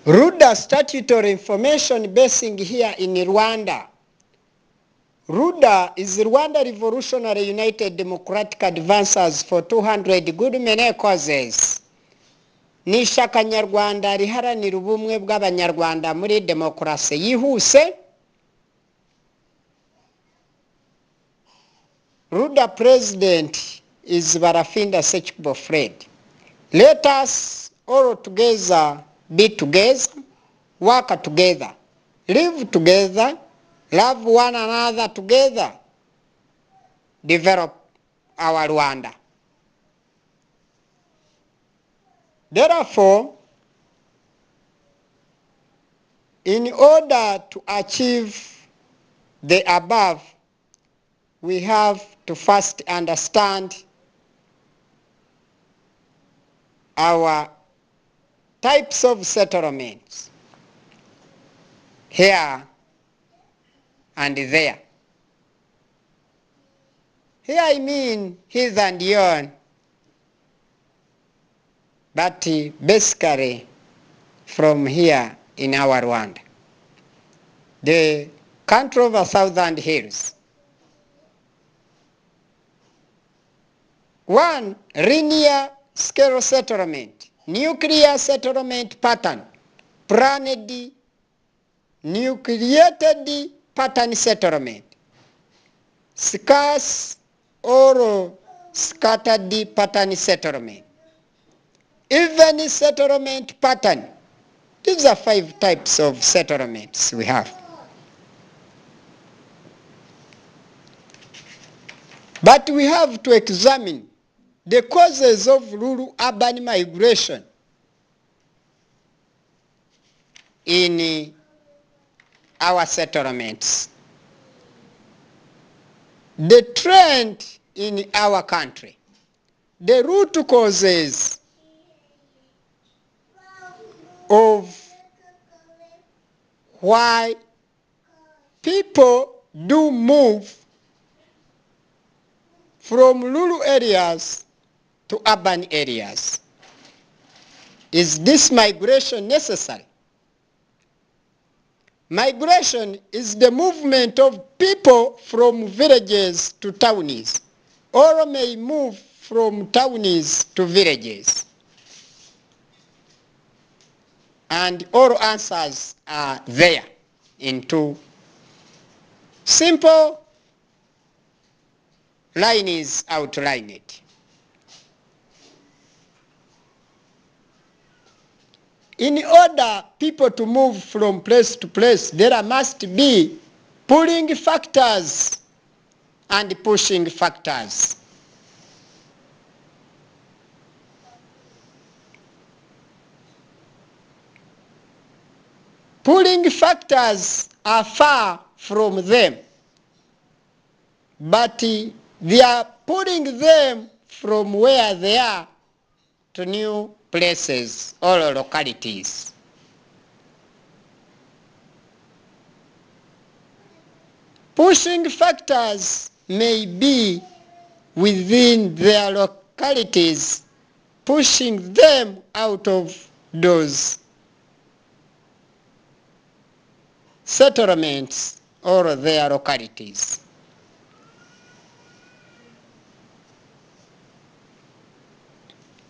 RWANDA statutory information basing here in Rwanda. RWANDA is Rwanda Revolutionary United Democratic Advancers for 200 good many causes. Ni ishyaka nyarwanda riharanira ubumwe bw'abanyarwanda muri demokarasi yihuse. RWANDA president is Barafinda Sekikubo Fred. Let us all together be together, work together, live together, love one another together, develop our Rwanda. Therefore, in order to achieve the above, we have to first understand our types of settlements here and there. Here I mean his and yon, but basically from here in our Rwanda. The country of the southern hills. One, linear scale settlement, nuclear settlement pattern, planned, nucleated pattern settlement, scarce or scattered pattern settlement, even settlement pattern. These are 5 types of settlements we have. But we have to examine the causes of rural urban migration in our settlements. The trend in our country, the root causes of why people do move from rural areas to urban areas. Is this migration necessary? Migration is the movement of people from villages to towns, or may move from towns to villages. And all answers are there in 2 simple lines outlined. In order people to move from place to place, there must be pulling factors and pushing factors. Pulling factors are far from them, but they are pulling them from where they are to new places or localities. Pushing factors may be within their localities, pushing them out of those settlements or their localities.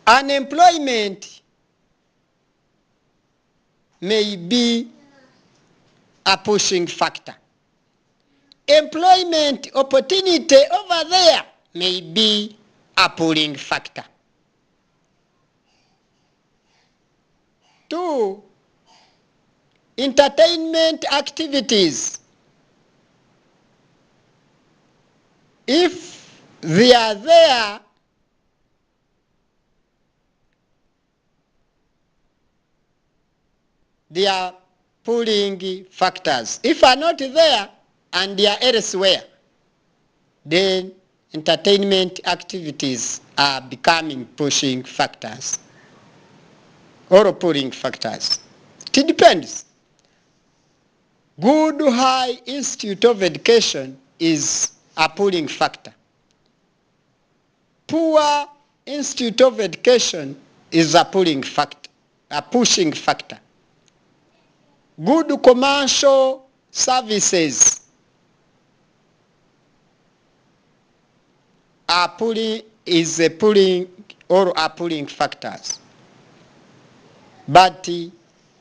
Unemployment may be a pushing factor. Employment opportunity over there may be a pulling factor. 2, entertainment activities. If they are there, they are pulling factors. If are not there and they are elsewhere, then entertainment activities are becoming pushing factors or pulling factors. It depends. Good high institute of education is a pulling factor. Poor institute of education is a pulling factor, a pushing factor. Good commercial services are pulling factors. But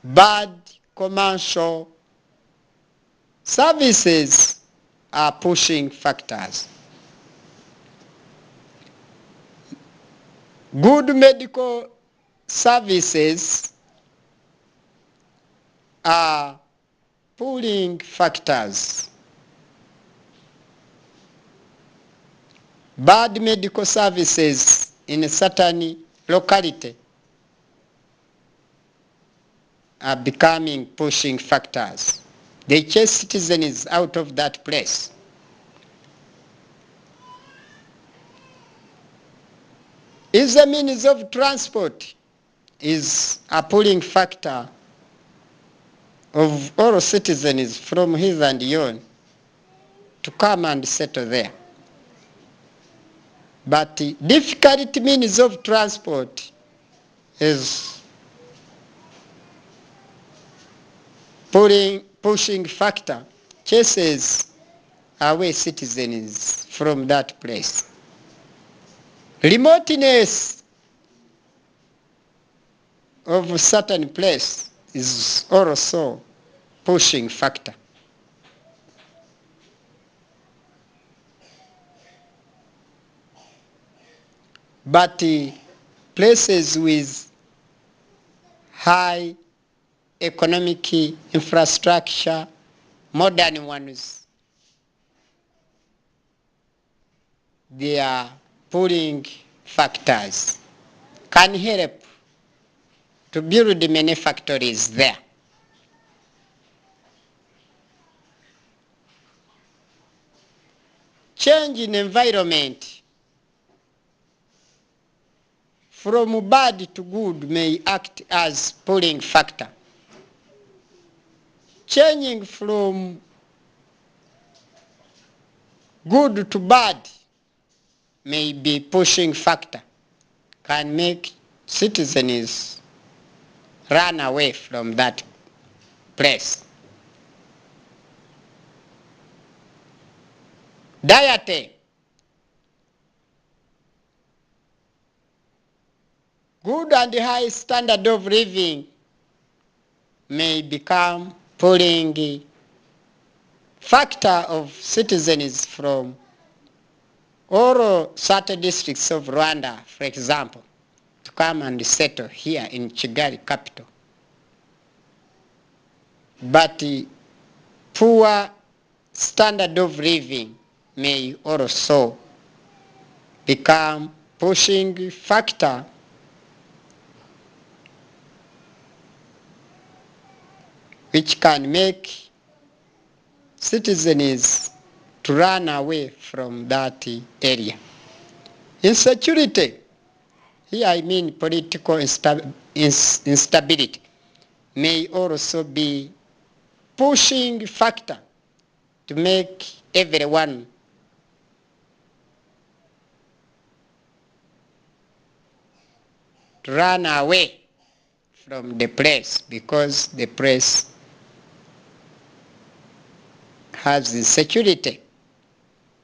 bad commercial services are pushing factors. Good medical services are pulling factors. Bad medical services in a certain locality are becoming pushing factors. They chase citizens out of that place. If the means of transport is a pulling factor of all citizens from his and yon to come and settle there. But difficult means of transport is pushing factor, chases away citizens from that place. Remoteness of a certain place is also pushing factor. But places with high economic infrastructure, modern ones, they are pulling factors, can help to build many factories there. Change in environment from bad to good may act as pulling factor. Changing from good to bad may be pushing factor, can make citizens run away from that place. Diet. Good and high standard of living may become pulling factor of citizens from all certain districts of Rwanda, for example, to come and settle here in Kigali capital. But poor standard of living may also become pushing factor which can make citizens to run away from that area. Insecurity, here I mean political instability, may also be pushing factor to make everyone to run away from the place because the place has insecurity.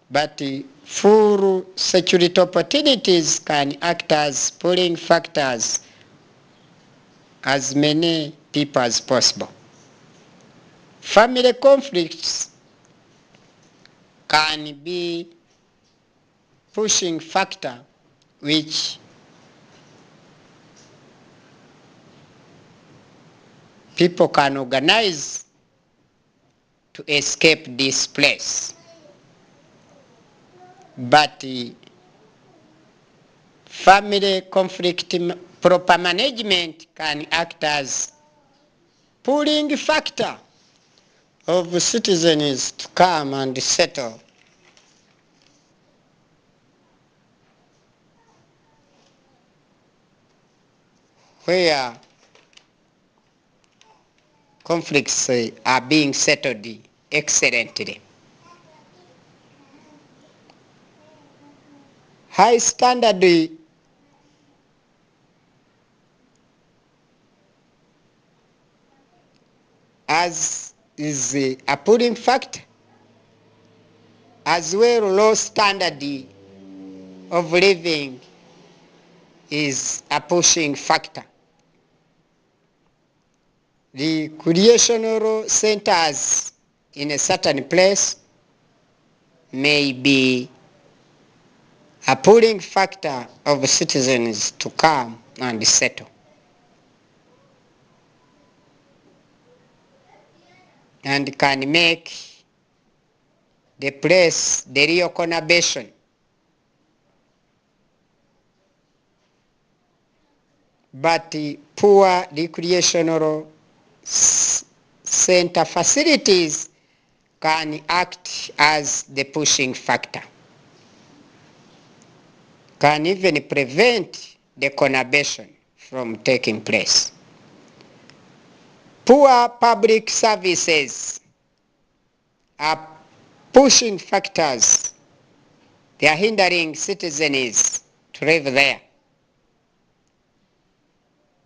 But full security opportunities can act as pulling factors as many people as possible. Family conflicts can be pushing factor which people can organize to escape this place. But family conflict proper management can act as pulling factor of citizens to come and settle where conflicts are being settled excellently. High standard as is a pulling factor, as well low standard of living is a pushing factor. The recreational centers in a certain place may be a pulling factor of citizens to come and settle, and can make the place the real conurbation. But the poor recreational center facilities can act as the pushing factor, can even prevent the conurbation from taking place. Poor public services are pushing factors. They are hindering citizens to live there.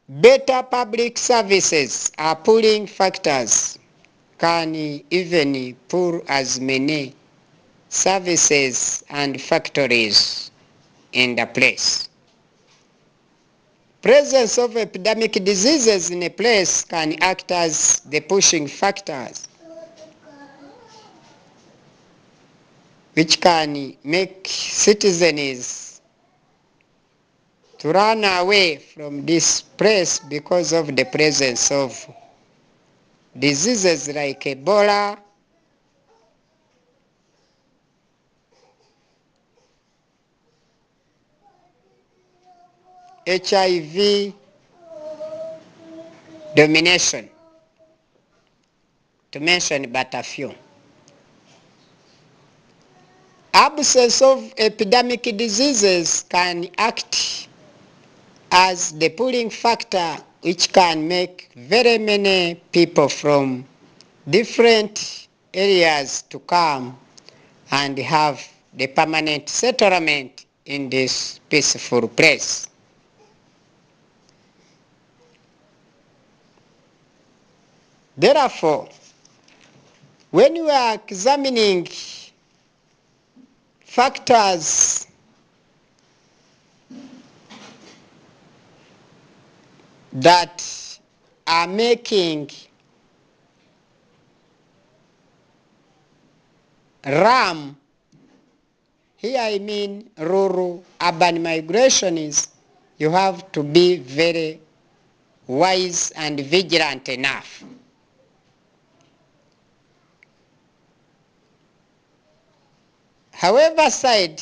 Better public services are pulling factors, can even pull as many services and factories in the place. Presence of epidemic diseases in a place can act as the pushing factors, which can make citizens to run away from this place because of the presence of diseases like Ebola, HIV, domination, to mention but a few. Absence of epidemic diseases can act as the pulling factor, which can make very many people from different areas to come and have the permanent settlement in this peaceful place. Therefore, when you are examining factors that are making RAM, here I mean rural urban migration, is you have to be very wise and vigilant enough. However side,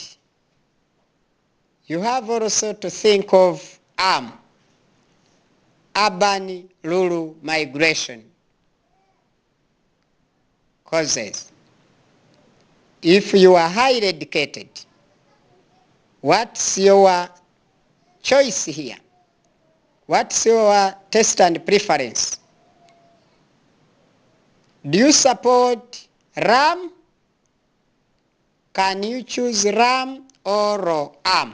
you have also to think of urban rural migration causes. If you are highly educated, what's your choice here? What's your taste and preference? Do you support RAM? Can you choose RAM or AM?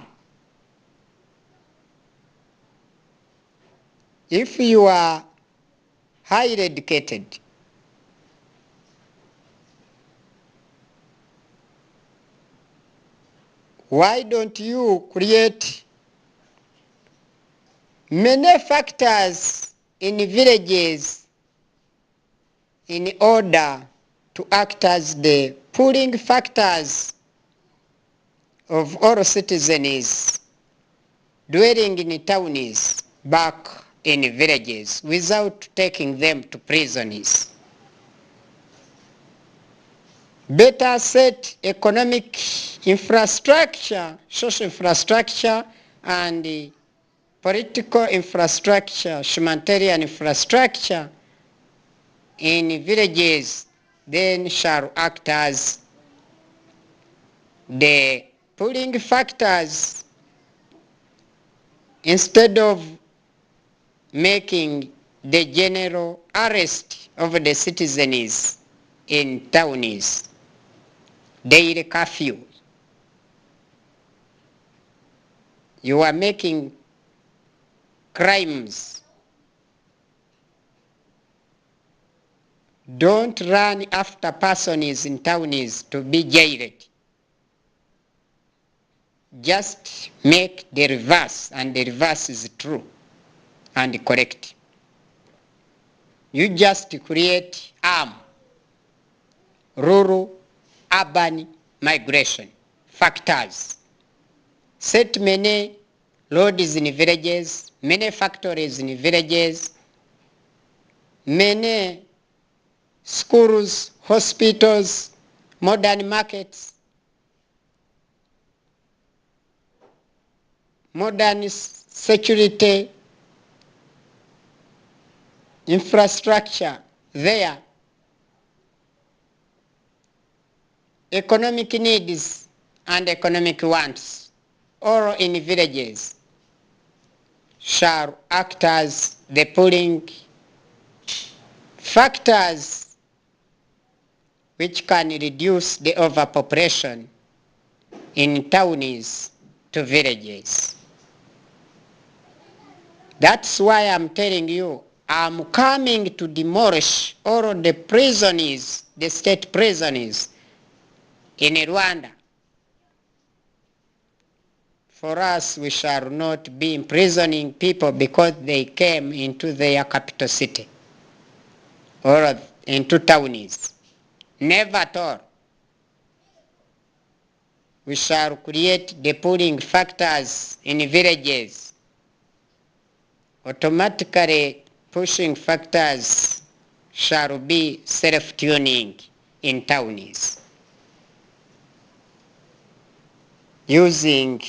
If you are highly educated, why don't you create many factors in villages in order to act as the pulling factors of all citizens dwelling in towns back in villages without taking them to prisons? Better set economic infrastructure, social infrastructure, and political infrastructure, humanitarian infrastructure in villages, then shall act as the pulling factors instead of making the general arrest of the citizens in towns, daily curfew. You are making crimes Don't run after persons in towns to be jailed. Just make the reverse, and the reverse is true and correct. You just create rural, urban migration factors. Set many roads in villages, many factories in villages, many schools, hospitals, modern markets, modern security infrastructure there, economic needs and economic wants, all in villages, shall act as the pulling factors which can reduce the overpopulation in towns to villages. That's why I'm telling you, I'm coming to demolish all the prisons, the state prisons in Rwanda. For us, we shall not be imprisoning people because they came into their capital city or into towns. Never at all. We shall create the pooling factors in villages. Automatically pushing factors shall be self-tuning in towns, using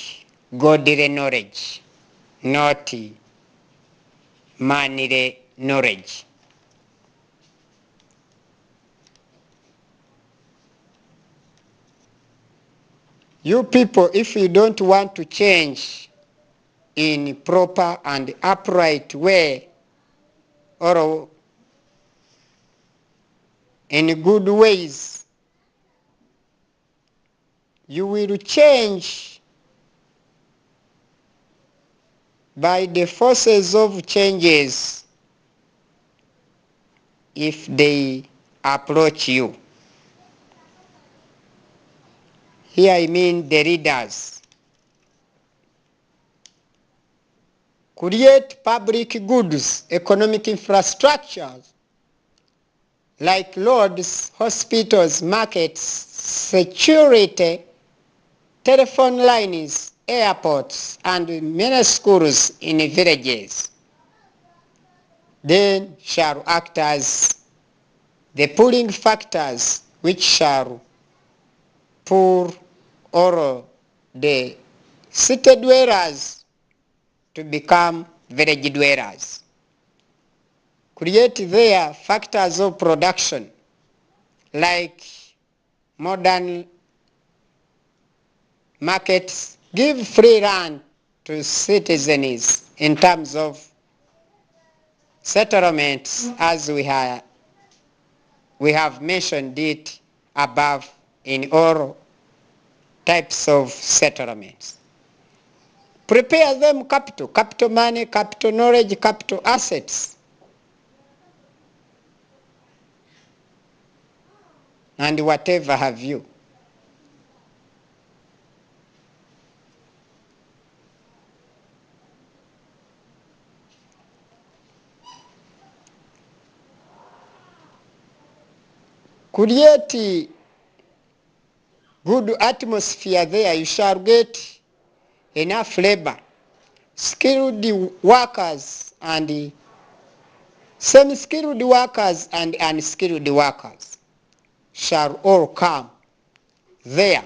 godly knowledge, not manly knowledge. You people, if you don't want to change in proper and upright way, or in good ways, you will change by the forces of changes if they approach you. Here I mean the leaders. Create public goods, economic infrastructures, like roads, hospitals, markets, security, telephone lines, airports, and many schools in villages. Then shall act as the pulling factors which shall pull all the city dwellers to become village dwellers. Create their factors of production like modern markets. Give free land to citizens in terms of settlements, as we have mentioned it above in all types of settlements. Prepare them capital money, capital knowledge, capital assets. And whatever have you. Create good atmosphere there. You shall get enough labor, skilled workers and semi-skilled workers and unskilled workers shall all come there.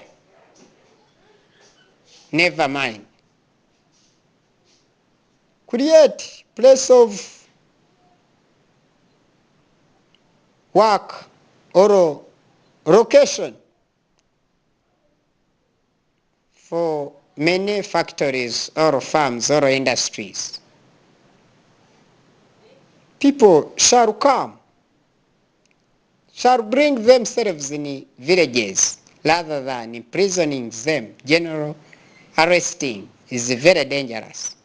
Never mind. Create place of work or location for many factories or farms or industries. People shall come, shall bring themselves in villages rather than imprisoning them. General arresting is very dangerous.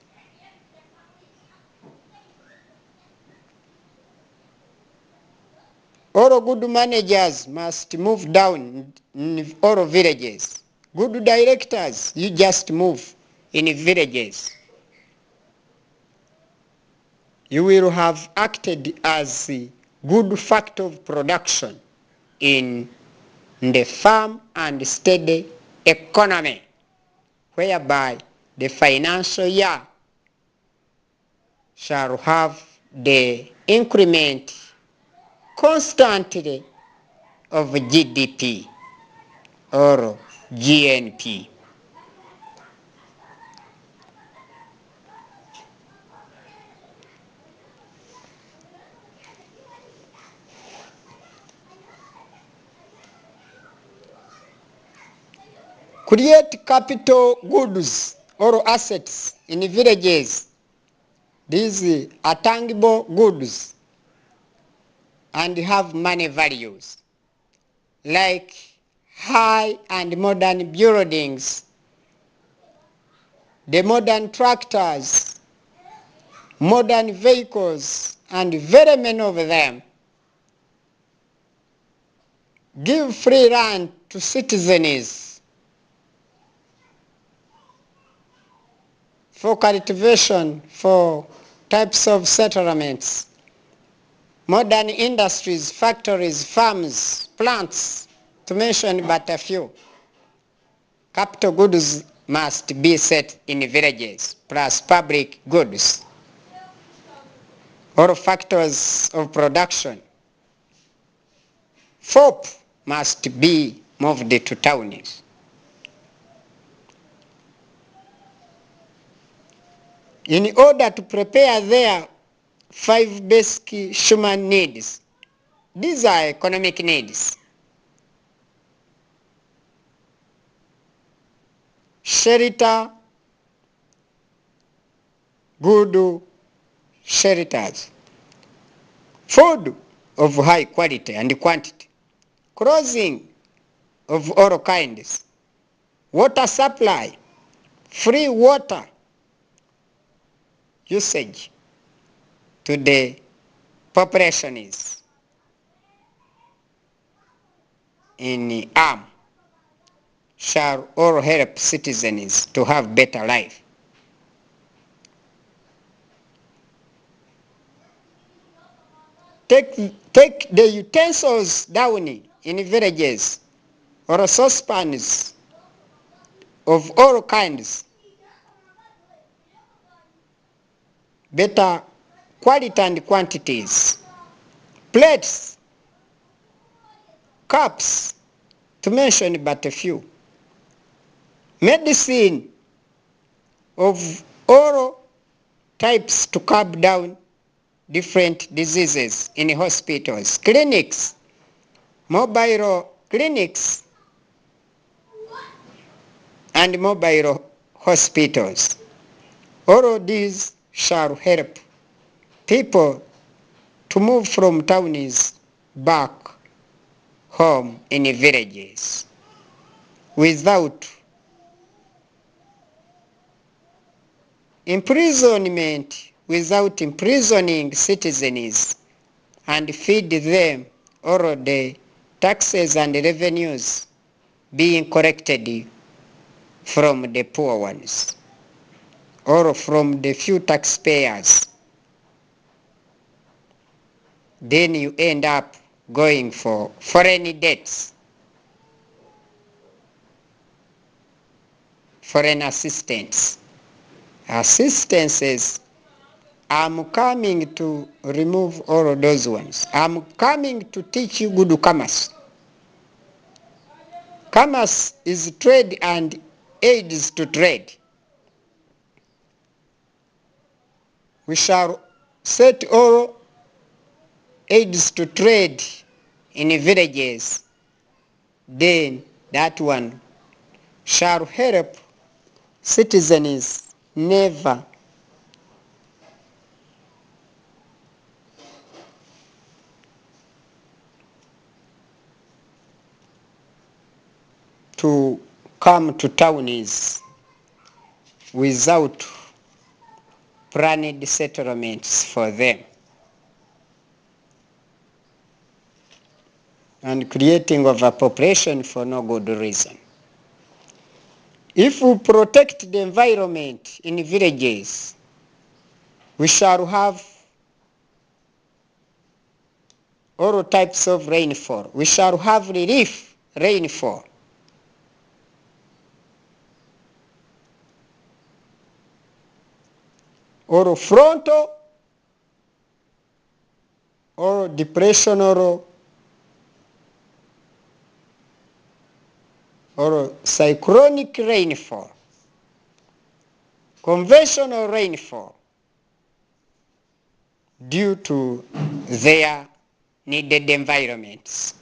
All good managers must move down in all villages. Good directors, you just move in villages. You will have acted as a good factor of production in the firm and steady economy, whereby the financial year shall have the increment constantly of GDP or GNP. Create capital goods or assets in villages. These are tangible goods and have money values, like high and modern buildings, the modern tractors, modern vehicles, and very many of them. Give free land to citizens for cultivation, for types of settlements, modern industries, factories, farms, plants, to mention but a few. Capital goods must be set in villages, plus public goods, or factors of production. FOP must be moved to towns. In order to prepare their 5 basic human needs. These are economic needs. Shelter, good shelters. Food of high quality and quantity. Clothing of all kinds. Water supply. Free water usage to the population is in arm shall all help citizens to have better life. Take the utensils down in villages or saucepans of all kinds. Better quality and quantities. Plates, cups, to mention but a few. Medicine of all types to curb down different diseases in hospitals. Clinics, mobile clinics, and mobile hospitals. All of these shall help people to move from towns back home in villages without imprisonment, without imprisoning citizens, and feed them all the taxes and revenues being collected from the poor ones or from the few taxpayers. Then you end up going for foreign debts, foreign assistance. Assistances, I'm coming to remove all of those ones. I'm coming to teach you good commerce. Commerce is trade and aids to trade. We shall set all aids to trade in villages. Then that one shall help citizens never to come to towns without planned settlements for them. and creating overpopulation for no good reason. If we protect the environment in villages, we shall have all types of rainfall. We shall have relief rainfall. Or frontal or depressional or cyclonic rainfall, conventional rainfall, due to their needed environments,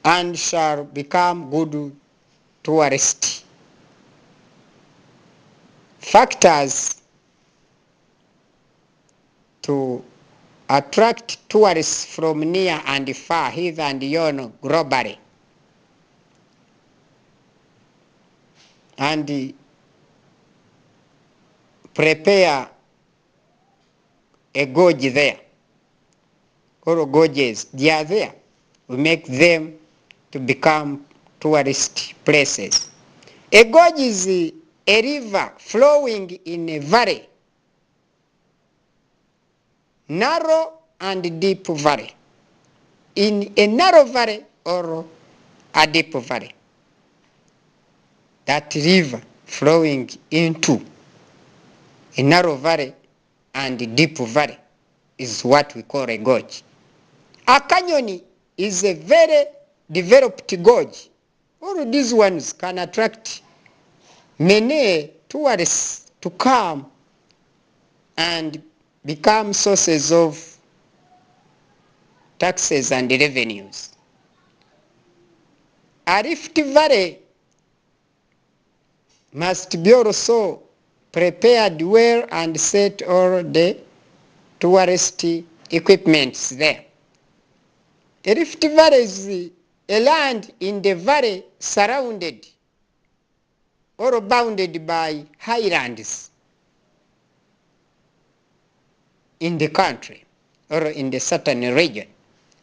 and shall become good tourist factors to attract tourists from near and far, hither and yon, globally, and prepare a gorge there, or gorges, they are there. We make them to become tourist places. A gorge is a river flowing in a valley, narrow and deep valley, in a narrow valley or a deep valley. That river flowing into a narrow valley and deep valley is what we call a gorge. A canyon is a very developed gorge. All these ones can attract many tourists to come and become sources of taxes and revenues. A Rift Valley must be also prepared well and set all the tourist equipments there. A Rift Valley is a land in the valley surrounded or bounded by highlands in the country or in the certain region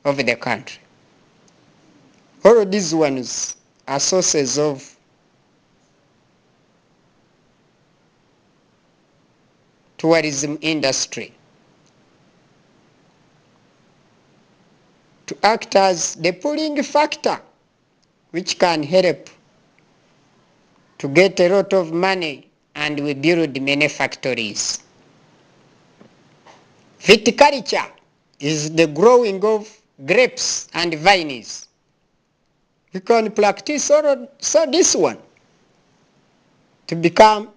of the country. All of these ones are sources of tourism industry to act as the pulling factor which can help to get a lot of money, and we build many factories. Viticulture is the growing of grapes and vines. We can practice also this one to become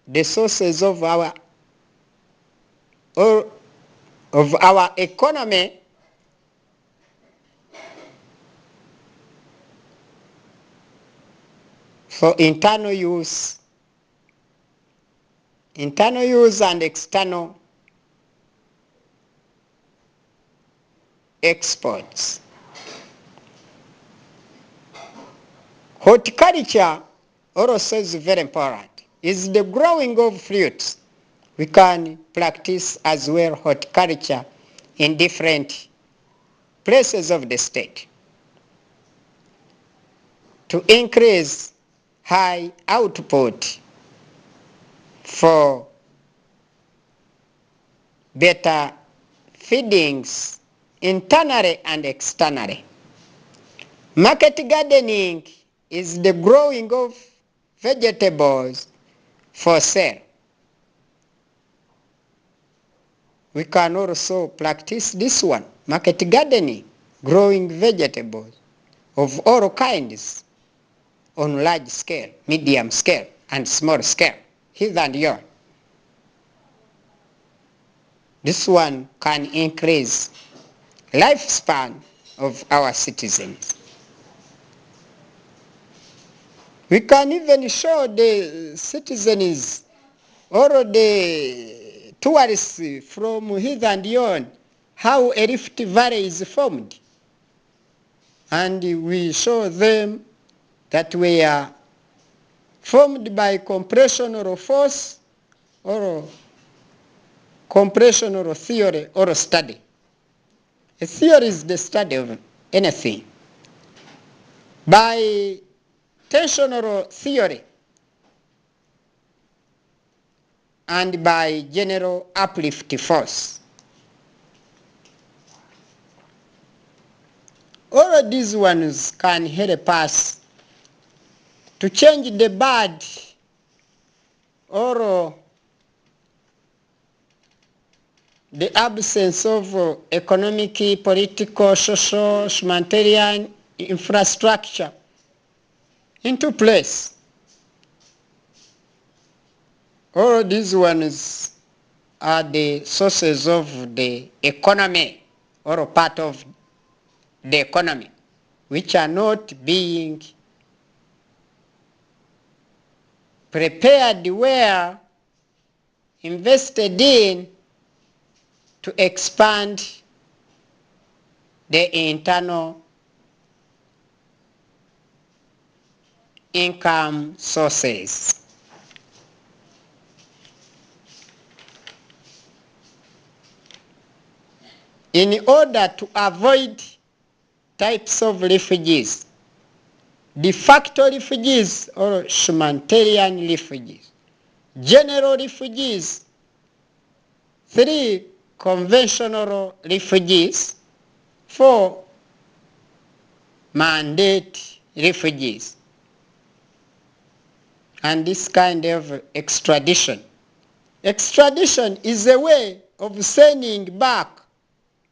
the sources of our economy for internal use and external exports. Horticulture also is very important. It's the growing of fruits. We can practice as well horticulture in different places of the state to increase high output for better feedings internally and externally. Market gardening is the growing of vegetables for sale. We can also practice this one, market gardening, growing vegetables of all kinds on large scale, medium scale, and small scale, hither and yon. This one can increase lifespan of our citizens. We can even show the citizens or the tourists from hither and yon how a Rift Valley is formed. And we show them that we are formed by compressional force or comprehension or theory or study. A theory is the study of anything. By tensional theory and by general uplift force. All of these ones can help us to change the bad or the absence of economic, political, social, humanitarian infrastructure into place. All these ones are the sources of the economy or part of the economy, which are not being prepared where invested in to expand the internal income sources. In order to avoid types of refugees, de facto refugees or humanitarian refugees, general refugees, 3 conventional refugees, 4 mandate refugees, and this kind of extradition. Extradition is a way of sending back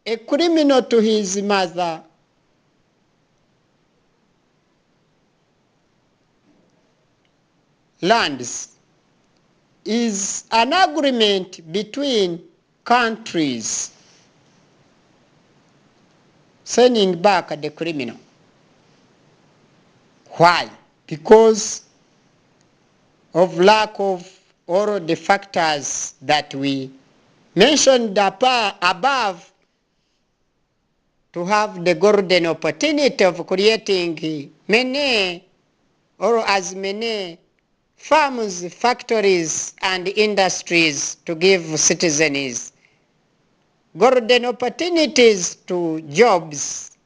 a criminal to his mother lands. Is an agreement between countries sending back the criminal. Why? Because of lack of all the factors that we mentioned above, to have the golden opportunity of creating many or as many farms, factories, and industries to give citizens golden opportunities to jobs,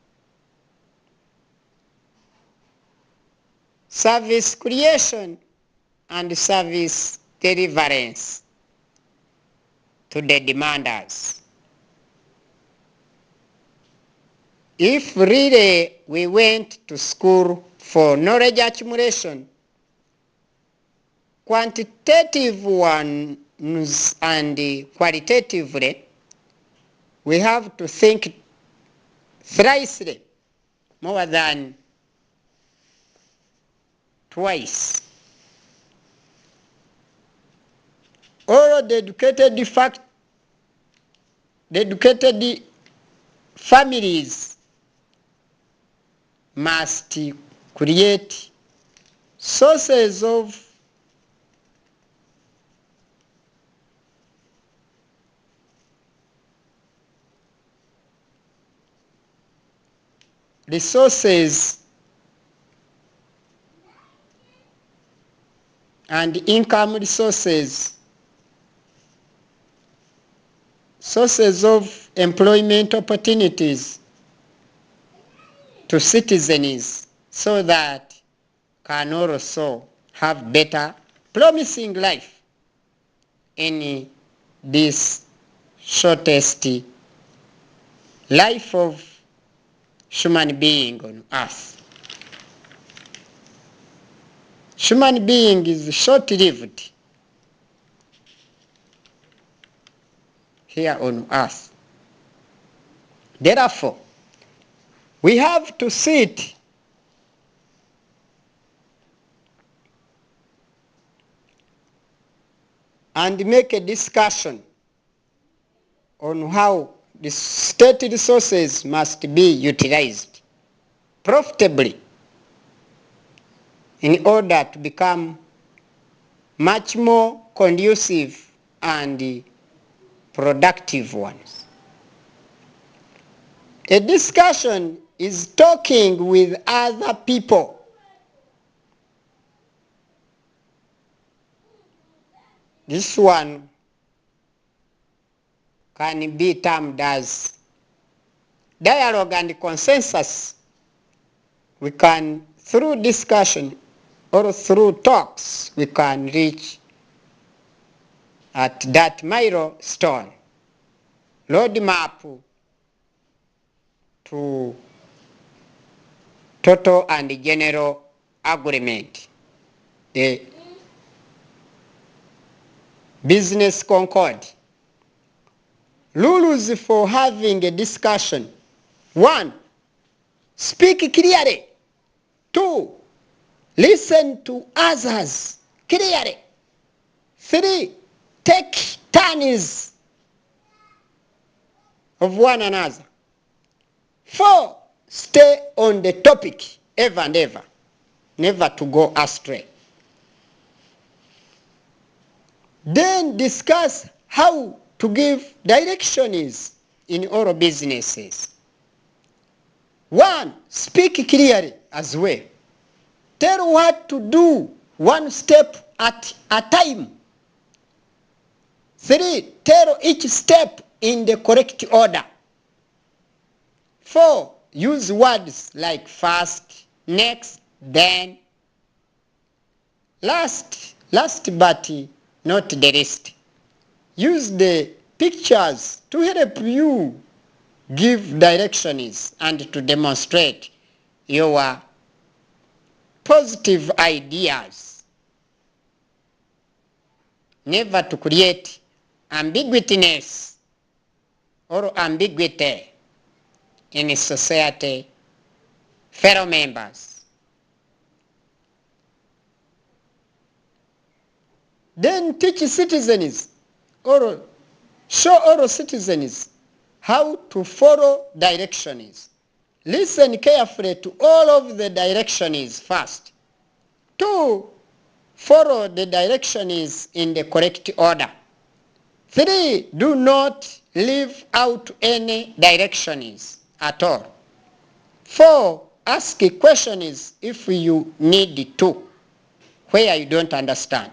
service creation, and service deliverance to the demanders. If really we went to school for knowledge accumulation, quantitative ones and qualitatively, we have to think thrice more than twice. All the educated families must create sources of resources and income resources, sources of employment opportunities to citizens so that can also have better promising life in this shortest life of human being on earth. Human being is short-lived here on earth. Therefore, we have to sit and make a discussion on how the state resources must be utilized profitably in order to become much more conducive and productive ones. A discussion is talking with other people. This one can be termed as dialogue and consensus. We can, through discussion or through talks, we can reach at that milestone, roadmap to total and general agreement, the business concord. Rules for having a discussion: 1. Speak clearly. 2. Listen to others clearly. 3. Take turns of one another. 4. Stay on the topic ever and ever, never to go astray. Then discuss how to give directions in all businesses. 1. Speak clearly as well. Tell what to do one step at a time. 3. Tell each step in the correct order. 4. Use words like first, next, then, last but not the least. Use the pictures to help you give directions and to demonstrate your positive ideas. Never to create ambiguity or ambiguity in society, fellow members. Then teach citizens or show all citizens how to follow directions. Listen carefully to all of the directions first. 2. Follow the directions in the correct order. 3. Do not leave out any directions at all. 4. Ask questions if you need to, where you don't understand.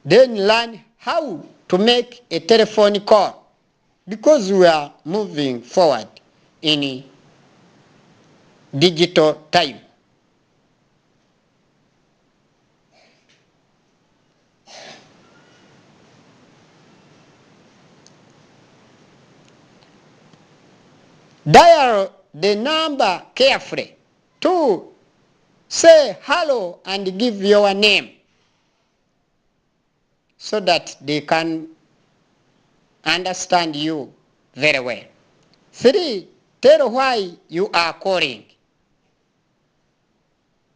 Then learn how to make a telephone call, because we are moving forward in digital time. Dial the number carefully. 2. Say hello and give your name so that they can understand you very well. 3. Tell why you are calling.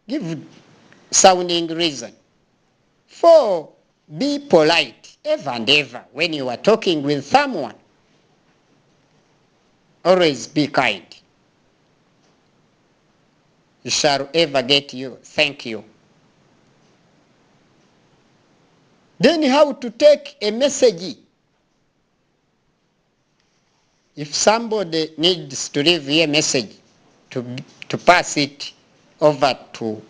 Give sounding reason. 4. Be polite ever and ever when you are talking with someone. Always be kind. You shall ever get you. Thank you. Then how to take a message. If somebody needs to leave a message, to pass it over to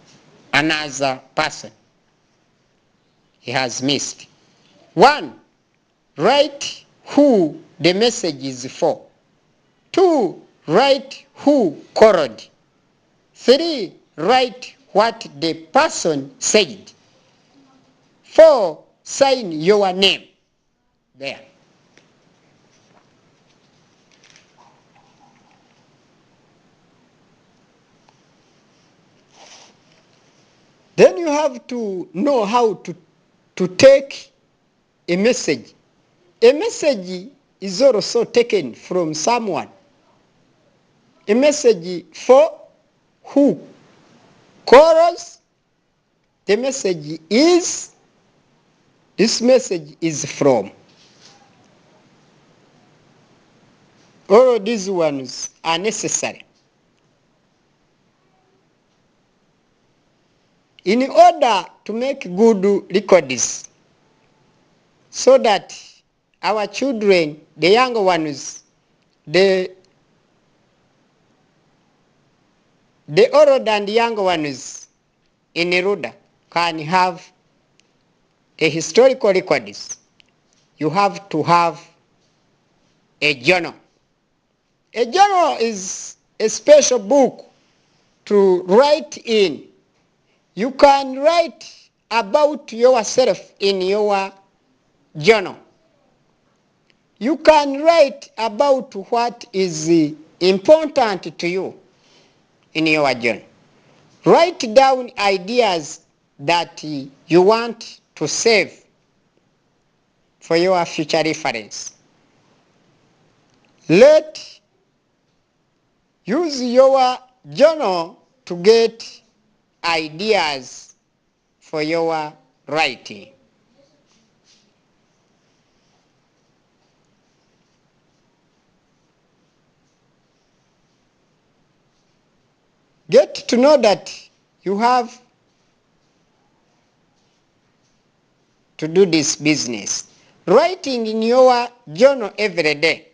another person, he has missed. 1. Write who the message is for. 2. Write who called. 3. Write what the person said. 4. Sign your name there. Then you have to know how to take a message. A message is also taken from someone. A message for who calls. The message is, this message is from. All these ones are necessary. In order to make good records, so that our children, the younger ones, the old and young ones in Ruda can have a historical records. you have to have a journal. A journal is a special book to write in. You can write about yourself in your journal. You can write about what is important to you in your journal. Write down ideas that you want to save for your future reference. Use your journal to get ideas for your writing. Get to know that you have to do this business. Writing in your journal every day.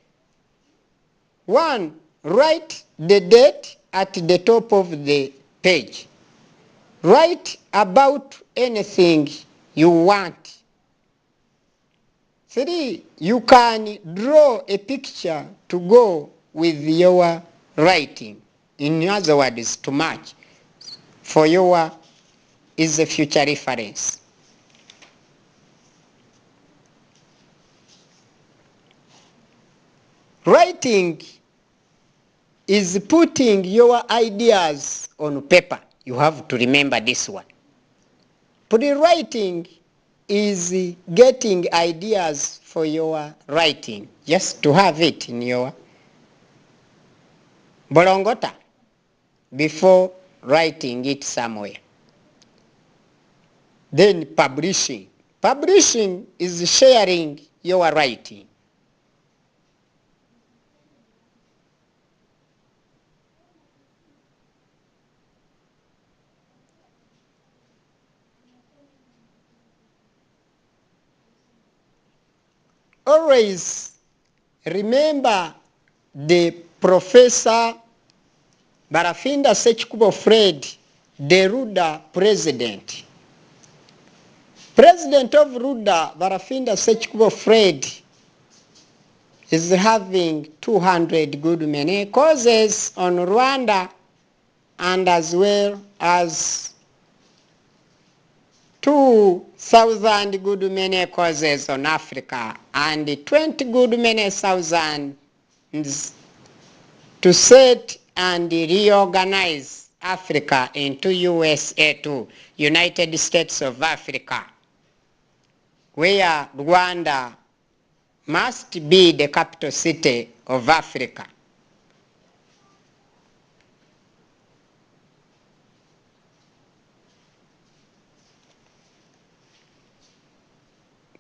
1. Write the date at the top of the page. Write about anything you want. 3. You can draw a picture to go with your writing. In other words, to match for your is a future reference. Writing is putting your ideas on paper. You have to remember this one. Pre-writing is getting ideas for your writing, just to have it in your bolongota before writing it somewhere. Then publishing. Publishing is sharing your writing. Always remember the Professor Barafinda Ssekikubo Fred, the RWANDA president. President of RWANDA, Barafinda Ssekikubo Fred, is having 200 good many causes on Rwanda, and as well as 2,000 good many causes on Africa, and 20 good many thousands to set and reorganize Africa into USA too, United States of Africa, where Rwanda must be the capital city of Africa.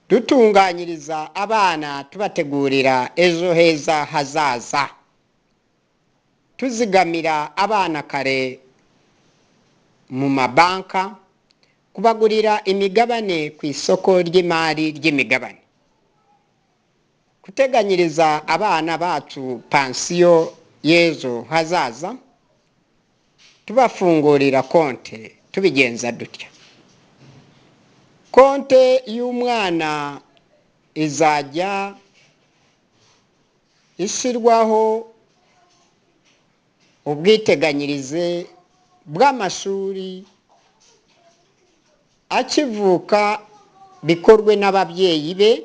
Tutunganyiriza abana tubategurira ejo heza hazaza. Tuzigamira abana kare mu mabanka, kubagurira imigabane ku isoko ry'imari ry'imigabane. Kuteganyiriza abana bacu pansiyo y'ejo hazaza, tubafungurira konte, tubigenza dutya. Konte y'umwana izajya ishyirwaho ubwiteganyirize bw'amashuri akivuka, bikorwe n'ababyeyi be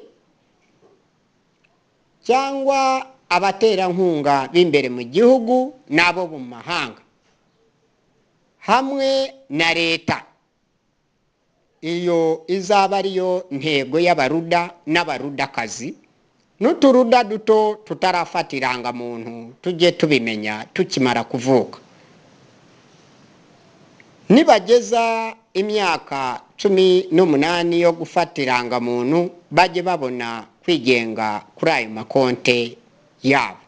cyangwa abaterankunga b'imbere mu gihugu n'abo mu mahanga, hamwe na leta. Iyo izaba ariyo ntego y'abaruda n'abarudakazi. N'uturuda duto tutarafatiranga muntu tujye tubimenya tukimara kuvuka. Nibageza imyaka 18 yo gufatiranga muntu, bajye babona kwigenga kuri ayo makonte yabo,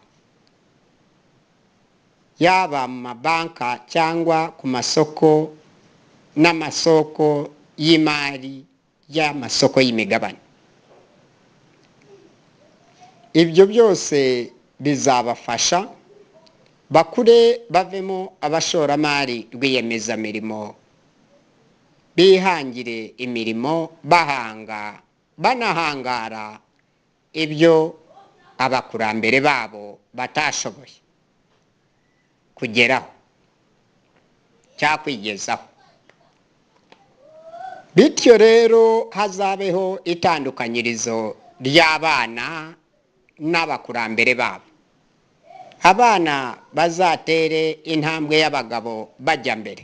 yaba mu mabanka cyangwa ku masoko n'amasoko y'imari y'amasoko y'imigabane. Ibyo byose bizabafasha bakure bavemo abashoramari rwiyemezamirimo, bihangire imirimo, banahangara ibyo abakurambere babo batashoboye kugeraho cyakwigezaho. Bityo rero hazabeho itandukanyirizo ry'abana n'abakurambere babo. Abana bazatere intambwe y'abagabo bajya mbere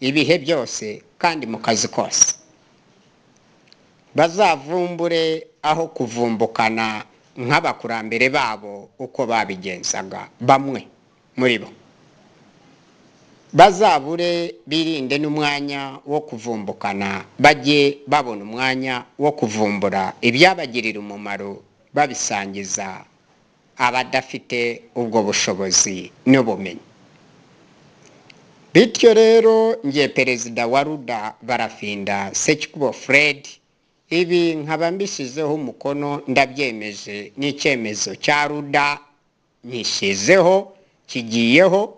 ibihe byose kandi mu kazi kose. Bazavumbure aho kuvumbukana nk'abakurambere babo uko babigenzaga bamwe muri bo. Bazabure birinde n'umwanya wo kuvumbukana, bajye babona umwanya wo kuvumbura ibyabagirira umumaro babisangiza abadafite ubwo bushobozi n'ubumenyi. Bityo rero ngiye perezida wa RWANDA Barafinda Sekikubo Fred, ibi nkaba mbishyizeho umukono ndabyemeje n'icyemezo cya RWANDA nyishyizeho kigiyeho,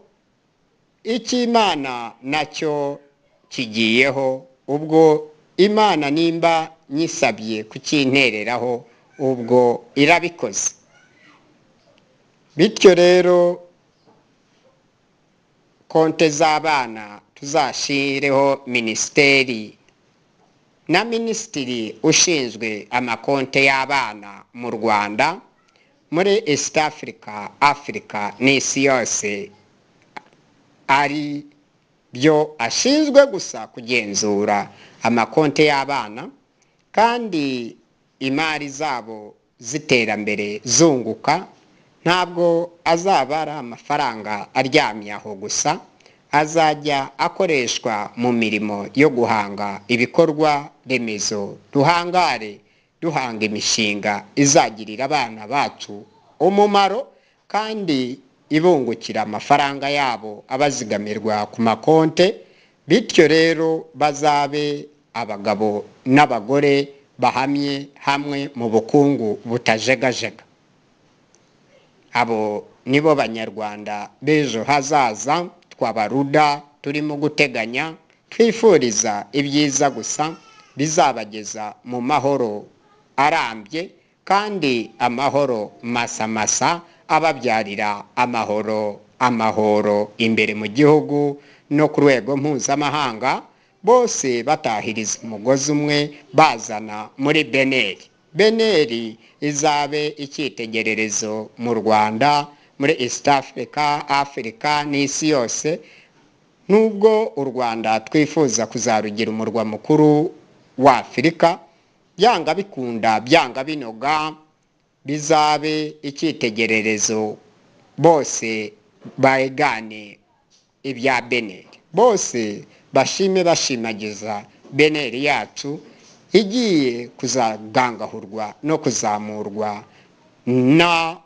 icy'Imana nacyo kigiyeho. Ubwo Imana nimba nyisabye kukintereraho ubwo irabikoze. Bityo rero konte z'abana tuzashireho minisiteri na minisitiri ushinzwe amakonte y'abana mu Rwanda, muri East Africa, Africa n'isi yose, ari byo ashinzwe gusa kugenzura amakonte y'abana kandi imari zabo ziterambere zunguka. Ntabwo azaba ari amafaranga aryamye aho gusa, azajya akoreshwa mu mirimo yo guhanga ibikorwa remezo, duhanga imishinga izagirira abana bacu umumaro kandi ibungukira amafaranga yabo abazigamirwa ku makonte. Bityo rero bazabe abagabo n'abagore bahamye hamwe mu bukungu butajegajega. Abo nibo banyarwanda b'ejo hazaza twabaruda turimo guteganya, twifuriza ibyiza gusa bizabageza mu mahoro arambye kandi amahoro masa ababyarira amahoro imbere mu gihugu no ku rwego mpuzamahanga, bose batahiriza umugozi umwe bazana muri beneri izabe icyitegererezo mu Rwanda, muri East Africa, Africa n'isi yose. Nubwo u Rwanda twifuza kuzarugira umurwa mukuru wa Afurika, byanga bikunda byanga binoga bizabe icyitegererezo, bose bayigane ibya beneri, bose bashime bashimagiza beneri yacu igiye kuzagangahurwa no kuzamurwa na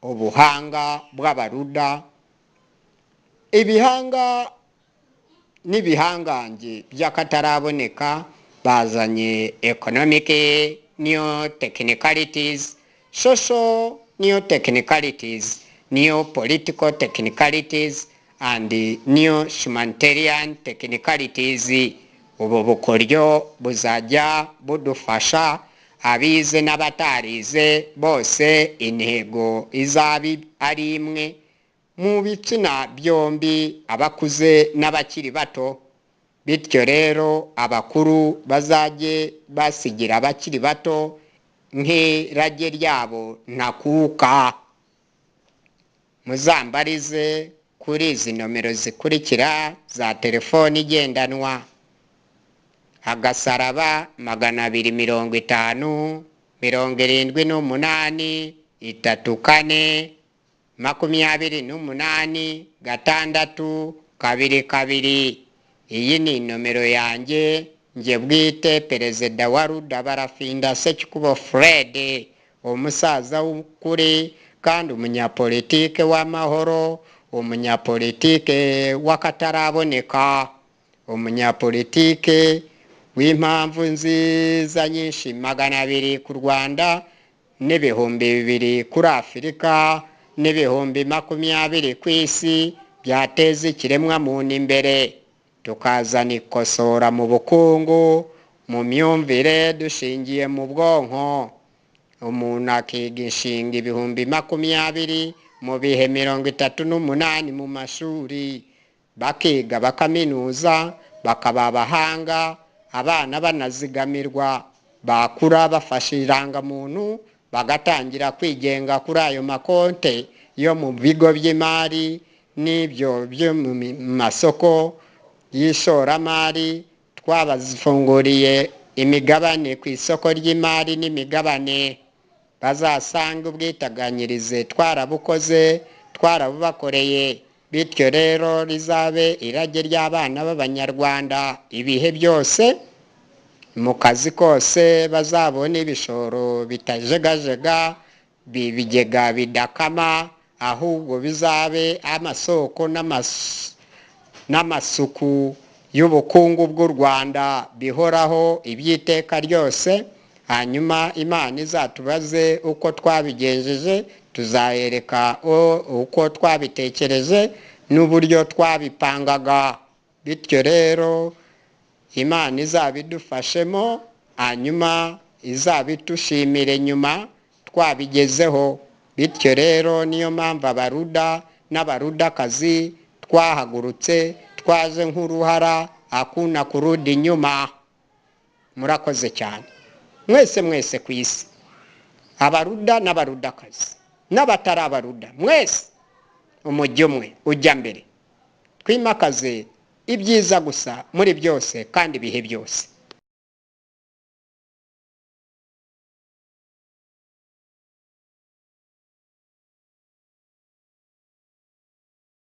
ubuhanga bw'abaruda. Ibihanga n'ibihangange by'akataraboneka bazanye economic new technicalities, social new technicalities, new political technicalities and new humanitarian technicalities. Ubu bukoryo buzajya budufasha abize n'abatarize bose, intego izabi ari imwe mu bitsina byombi, abakuze n'abakiri bato. Bityo rero abakuru bazajye basigira abakiri bato nk'irage ryabo ntakuka. Muzambarize kuri izi nomero zikurikira za telefoni igendanwa: agasaraba 250 78 34 28 622. Iyi ni nomero yanjye nge bwite perezida wa RWANDA Barafinda Sekikubo Fred, umusaza w'ukuri kandi umunyapolitike w'amahoro, umunyapolitike w'akataraboneka, umunyapolitike w'impamvu nziza nyinshi 200 ku Rwanda n'ibihumbi 200 kuri Afurika n'ibihumbi 20 ku isi, byateza ikiremwa muntu imbere, tukazana ikosora mu bukungu, mu myumvire dushingiye mu bwonko. umuntu akiga inshinga 20,000 mu bihe 38 mu mashuri, bakiga bakaminuza, bakaba abahanga, abana banazigamirwa, bakura bafashe irangamuntu, bagatangira kwigenga kuri ayo makonte yo mu bigo by'imari n'ibyo byo mu masoko y'ishoramari. Twabazifunguriye imigabane ku isoko ry'imari n'imigabane, bazasanga ubwiteganyirize twarabukoze, twarabubakoreye, bityo rero rizabe irage ry'abana b'Abanyarwanda ibihe byose. Mu kazi kose bazabona ibishoro bitajegajega, bibigega bidakama, ahubwo bizabe amasoko n'amasuku y'ubukungu bw'u Rwanda bihoraho iby'iteka ryose. Hanyuma Imana izatubaze uko twabigenjeje, tuzayereka uko twabitekereje n'uburyo twabipangaga. Bityo rero Imana izabidufashemo, hanyuma izabitushimire nyuma twabigezeho. Bityo rero niyo mpamvu abaruda n'abarudakazi twahagurutse, twaje nk'uruhara, hakuna kurudi nyuma. Murakoze cyane mwese ku isi, abaruda n'abarudakazi n'abatari abaruda, mwese umujyi umwe ujya mbere. Twimakaze ibyiza gusa muri byose kandi ibihe byose.